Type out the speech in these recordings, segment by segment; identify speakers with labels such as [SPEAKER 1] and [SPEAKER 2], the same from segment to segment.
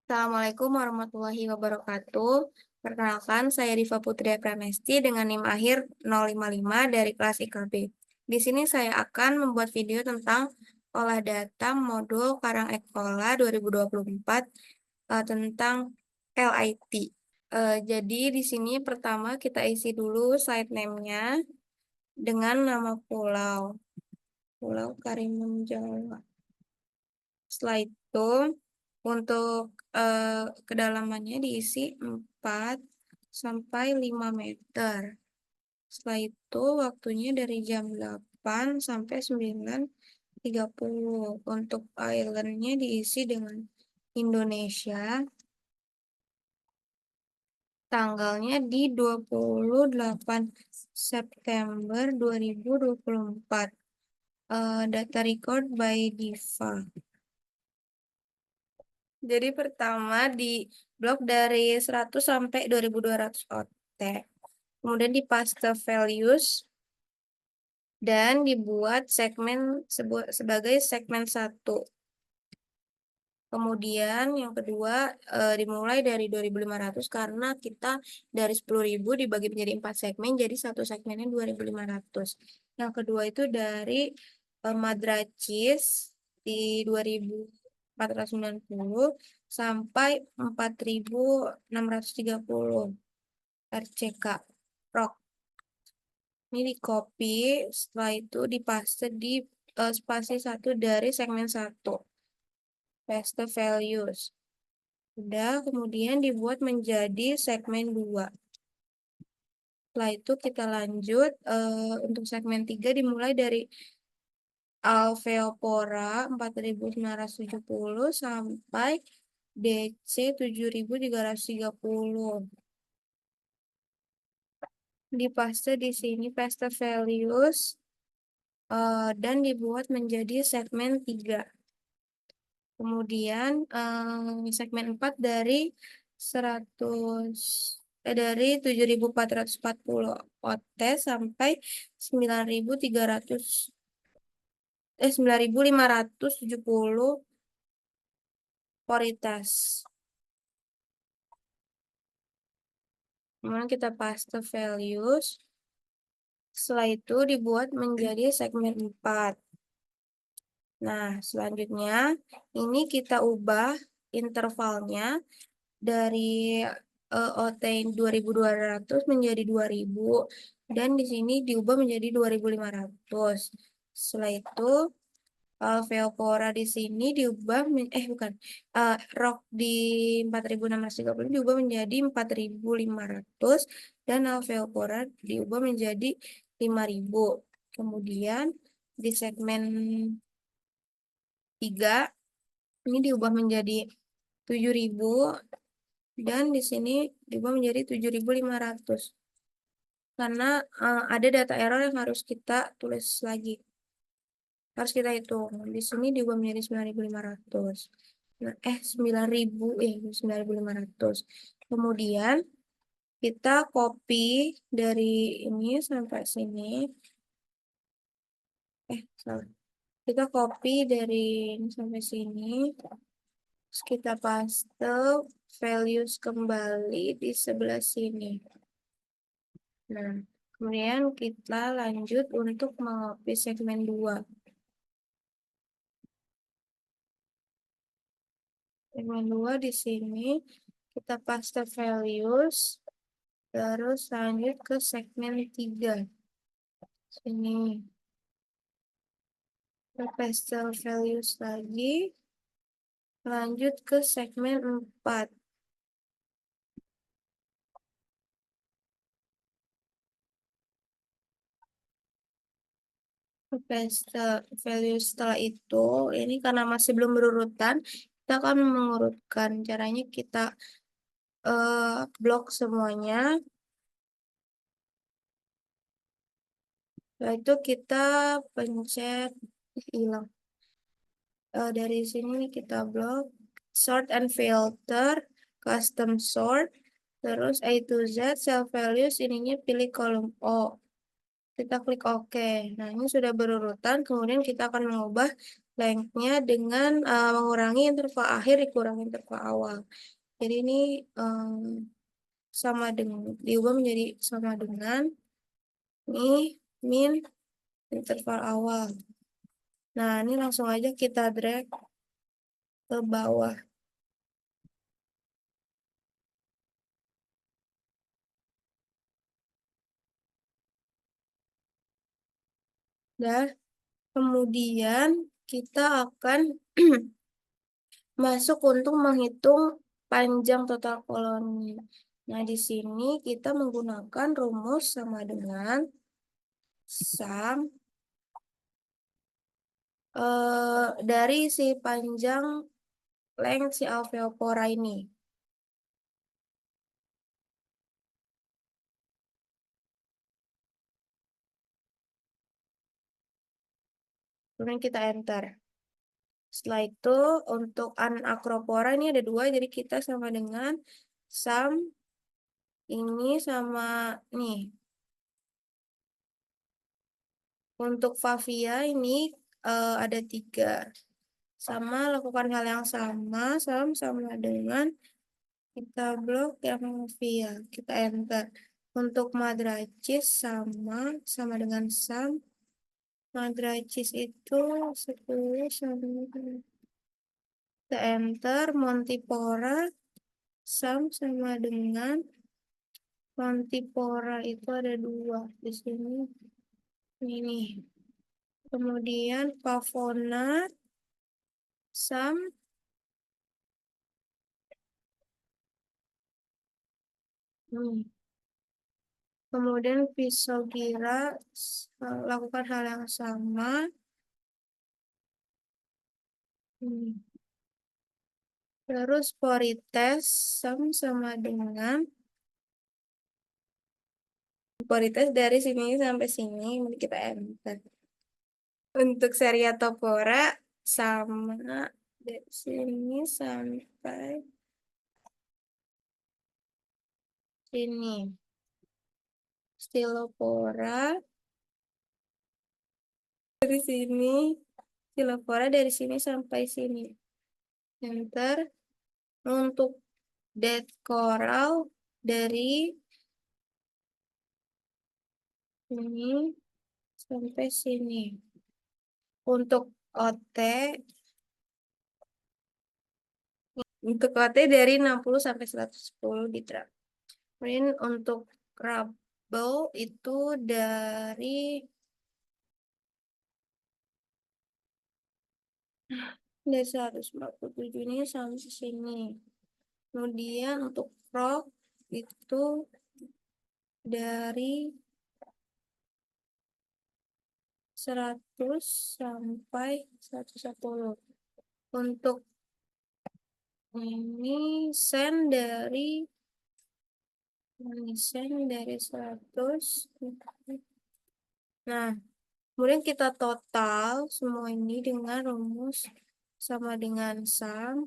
[SPEAKER 1] Assalamualaikum warahmatullahi wabarakatuh. Perkenalkan, saya Diva Putri Pramesti dengan NIM akhir 055 dari kelas IKB. Di sini saya akan membuat video tentang olah data modul Karangekolola 2024 tentang LIT. Jadi di sini pertama kita isi dulu slide name-nya dengan nama pulau. Pulau Karimun Jawa. Setelah itu, untuk kedalamannya diisi 4 sampai 5 meter. Setelah itu, waktunya dari jam 8 sampai 9.30. Untuk islandnya diisi dengan Indonesia. Tanggalnya di 28 September 2024. Data record by Diva. Jadi pertama di blok dari 100 sampai 2200 OT. Kemudian di paste values dan dibuat segmen sebagai segmen 1. Kemudian yang kedua dimulai dari 2500 karena kita dari 10.000 dibagi menjadi 4 segmen, jadi satu segmennya 2500. Yang kedua itu dari Madracis di 2490 sampai 4630 RCK ROK. Ini di copy, setelah itu dipaste di spasi 1 dari segmen 1. Paste values. Udah, kemudian dibuat menjadi segmen 2. Setelah itu kita lanjut untuk segmen 3 dimulai dari Alveopora 4970 sampai DC 7330. Dipaste di sini paste values dan dibuat menjadi segmen 3. Kemudian segmen 4 dari 100 dari 7440 OT sampai 9570 poritas. Kemudian kita paste values. Setelah itu dibuat menjadi segmen 4. Nah, selanjutnya ini kita ubah intervalnya dari OT 2200 menjadi 2000 dan di sini diubah menjadi 2500. Setelah itu Veopora di sini diubah bukan ROK di 4630 diubah menjadi 4500 dan Veopora diubah menjadi 5000. Kemudian di segmen 3 ini diubah menjadi 7000 dan di sini diubah menjadi 7500 karena ada data error yang harus kita tulis lagi, harus kita hitung. Di sini diubah menjadi 9500. Nah, 9500. Kemudian kita copy dari ini sampai sini. Salah. Kita copy dari ini sampai sini. Terus kita paste values kembali di sebelah sini. Nah, kemudian kita lanjut untuk mengcopy segmen 2. Segmen 2 di sini kita paste values, terus lanjut ke segmen 3. Sini. Kita paste values lagi, lanjut ke segmen 4. Paste value setelah itu, ini karena masih belum berurutan, kita akan mengurutkan. Caranya kita blok semuanya. Setelah itu kita pencet hilang. Dari sini kita blok sort and filter, custom sort, terus A to Z, self values, ininya pilih kolom O. Kita klik OK. Nah, ini sudah berurutan, kemudian kita akan mengubah length-nya dengan mengurangi interval akhir dikurangi interval awal. Jadi ini sama dengan diubah menjadi sama dengan ini min interval awal. Nah, ini langsung aja kita drag ke bawah. Dah, kemudian kita akan masuk untuk menghitung panjang total koloni. Nah, di sini kita menggunakan rumus sama dengan sum dari si panjang length si alveopora ini. Kemudian kita enter. Setelah itu untuk anacropora ini ada dua, jadi kita sama dengan sum ini sama nih. Untuk Favia ini ada 3. Sama lakukan hal yang sama, sama dengan kita blok yang Favia, kita enter. Untuk Madracis sama dengan sum. Madracis itu 10 sama kita enter. Montipora sama dengan Montipora itu ada 2 di sini. Ini. Kemudian Pavona Sam kemudian pisau gira lakukan hal yang sama. Terus porites sama dengan porites dari sini sampai sini. Ini kita enter. Untuk seriatopora sama dari sini sampai sini. Stilopora dari sini, stilopora dari sini sampai sini. Enter. Untuk dead coral dari sini sampai sini. Untuk OT dari 60 sampai 110 diterap. Kemudian untuk rubble itu dari 147 ini sampai sini. Kemudian untuk frog itu dari 100 sampai 110. Untuk ini sen dari 100. Nah, kemudian kita total semua ini dengan rumus sama dengan sum.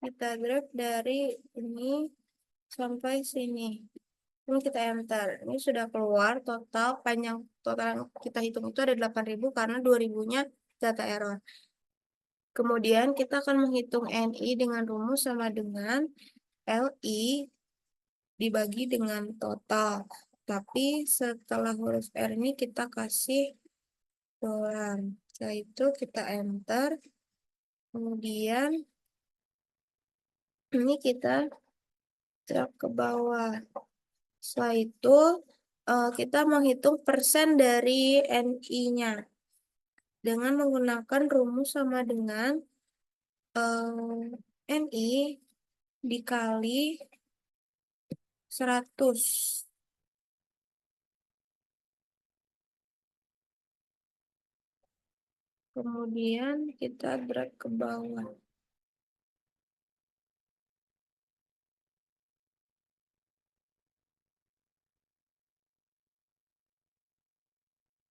[SPEAKER 1] Kita grab dari ini sampai sini. Ini kita enter. Ini sudah keluar total panjang total yang kita hitung itu ada 8.000 karena 2.000-nya data error. Kemudian kita akan menghitung NI dengan rumus sama dengan LI dibagi dengan total. Tapi setelah huruf R ini kita kasih dolar. Setelah itu kita enter. Kemudian ini kita drag ke bawah. Setelah itu kita menghitung persen dari NI-nya dengan menggunakan rumus sama dengan NI dikali 100. Kemudian kita drag ke bawah.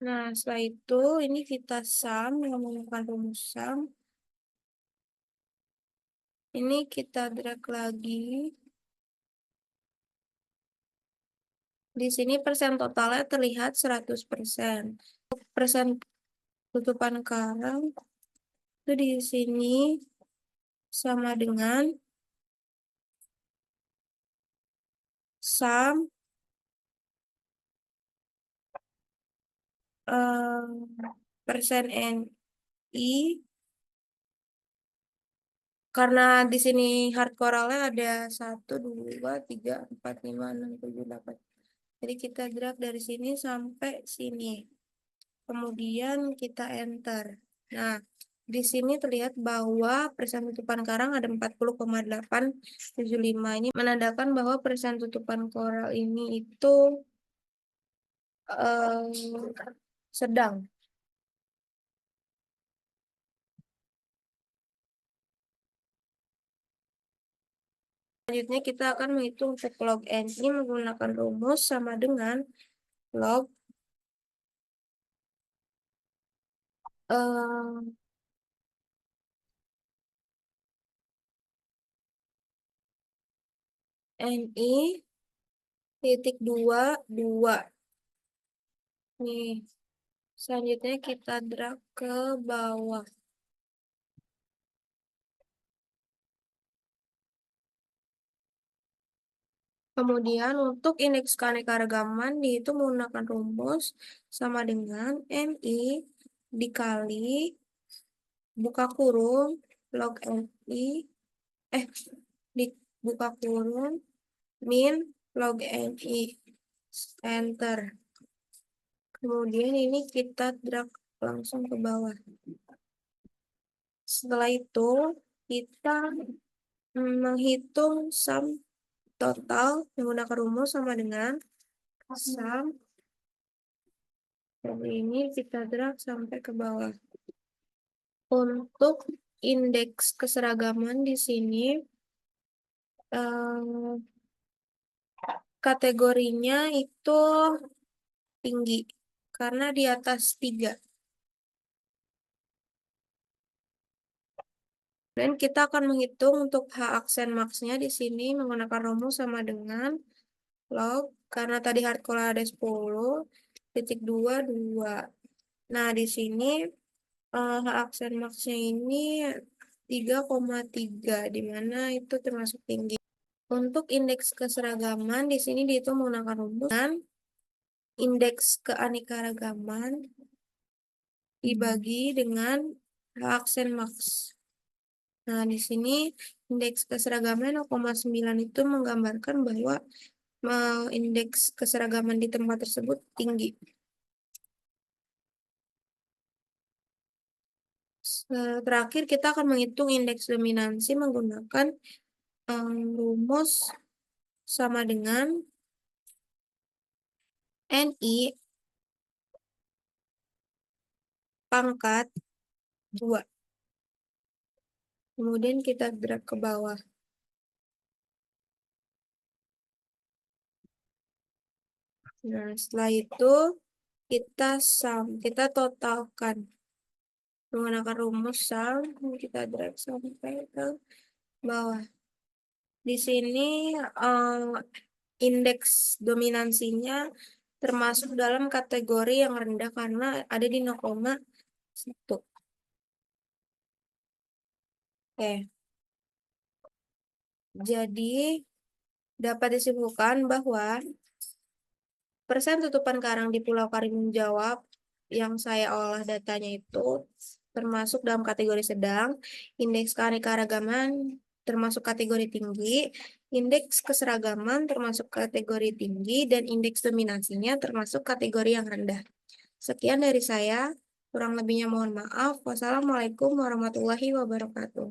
[SPEAKER 1] Nah, setelah itu ini kita sum yang menggunakan rumus sum. Ini kita drag lagi. Di sini persen totalnya terlihat 100%. Persen tutupan karang itu di sini sama dengan sum persen NI, karena di sini hard coralnya ada 1, 2, 3, 4, 5, 6, 7, 8. Jadi kita drag dari sini sampai sini. Kemudian kita enter. Nah, di sini terlihat bahwa persen tutupan karang ada 40,875. Ini menandakan bahwa persen tutupan koral ini itu sedang. Selanjutnya kita akan menghitung untuk log n ini menggunakan rumus sama dengan log NI titik 2. Nih, selanjutnya kita drag ke bawah. Kemudian untuk indeks keanekaragaman dihitung menggunakan rumus sama dengan NI dikali buka kurung log NI di buka kurung min log NI, enter. Kemudian ini kita drag langsung ke bawah. Setelah itu kita menghitung sum total menggunakan rumus sama dengan sum. Dan ini kita drag sampai ke bawah. Untuk indeks keseragaman di sini kategorinya itu tinggi karena di atas 3. Dan kita akan menghitung untuk H aksen max-nya di sini menggunakan rumus sama dengan log, karena tadi hardcore ada 10,22. Nah, di sini H aksen max-nya ini 3,3, di mana itu termasuk tinggi. Untuk indeks keseragaman di sini dihitung menggunakan rumus dan indeks keanekaragaman dibagi dengan H aksen max. Nah, di sini indeks keseragaman 0,9 itu menggambarkan bahwa indeks keseragaman di tempat tersebut tinggi. Terakhir, kita akan menghitung indeks dominansi menggunakan rumus sama dengan NI pangkat 2. Kemudian kita drag ke bawah. Nah, setelah itu kita totalkan menggunakan rumus sum, kita drag sampai ke bawah. Di sini indeks dominansinya termasuk dalam kategori yang rendah karena ada di 0,1. Oke. Jadi dapat disimpulkan bahwa persen tutupan karang di Pulau Karimun Jawa yang saya olah datanya itu termasuk dalam kategori sedang, indeks keanekaragaman termasuk kategori tinggi, indeks keseragaman termasuk kategori tinggi, dan indeks dominasinya termasuk kategori yang rendah. Sekian dari saya, kurang lebihnya mohon maaf. Wassalamualaikum warahmatullahi wabarakatuh.